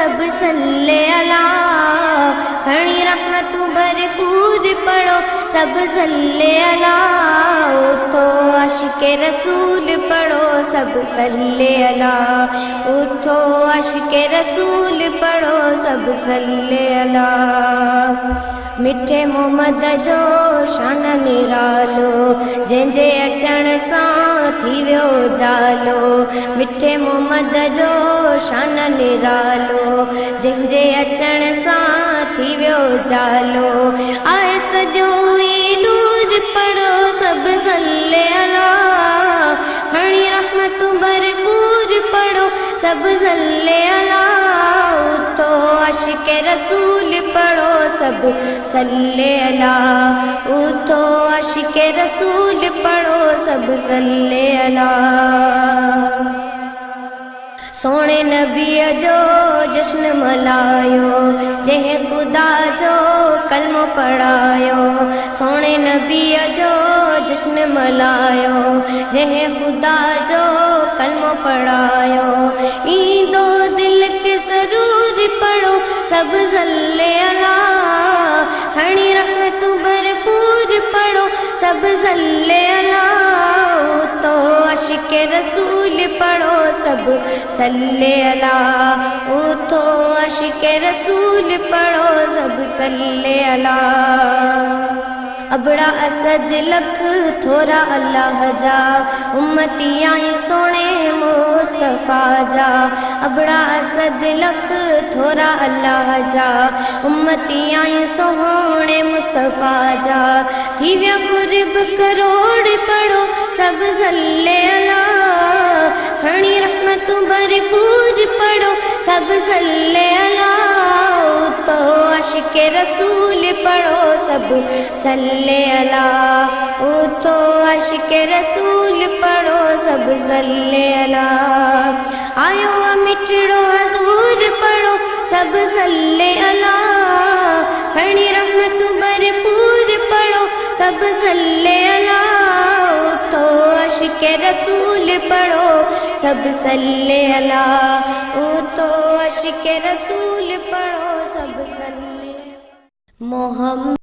سب صلی اللہ، کھڑی رحمت بھرپور پڑھو سب صلی اللہ، اٹھو عاشق رسول پڑھو سب صلی اللہ، اٹھو عاشق رسول پڑھو سب صلی اللہ۔ میٹھے محمد جو شان نرالو، جنहिंजे अचण सां थी वियो जालो، میٹھے محمد جو شان نرالو، جنहिंजे अचण सां थी वियो जालो، آئے सॼो ई नूर पढ़ो सभ सल्ले अला، खणी रहमत भरपूर पढ़ो सभ सल्ले अला، उठो आशिक रसूल पढ़ो सभ सल्ले अला، उठो आशिक रसूल पढ़ो सभ सल्ले अला۔ सोणे नबीअ जो जश्न मल्हायो, जंहिं ख़ुदा जो कलमो पढ़ायो, सोणे नबीअ जो जश्न मल्हायो, जंहिं ख़ुदा जो कलमो पढ़ायो, ईंदो दिल के सरूर पढ़ो सभ सल्ले अला, खणी रहमत भरपूर पढ़ो सभ सल्ले अला, उठो आशिक रसूल पढ़ो सभ सल्ले अला, उठो आशिक रसूल पढ़ो सभ सल्ले अला। अबड़ा असद लख थोरा अल्लाह जा, उम्मती आई सोने मुस्तफा जा, अबड़ा असद लख थोरा अल्लाह जा, उम्मती आई सोने मुस्तफा जा, थी विया कुर्ब करोड़ पढ़ो सभ सल्ले अला, खणी रहमत भरपूर पढ़ो सभ सल्ले अला, उठो आशिक रसूल पढ़ो सभ सल्ले अला, उठो आशिक रसूल पढ़ो सभ सल्ले अला। आयो मिठड़ो हज़ूर पढ़ो सभ सल्ले अला, खणी रहमत भरपूर पढ़ो सभ सल्ले अला, उठो आशिक रसूल पढ़ो सभ सल्ले अला, उठो आशिक रसूल पढ़ो सभ सल्ले। मोहम्मद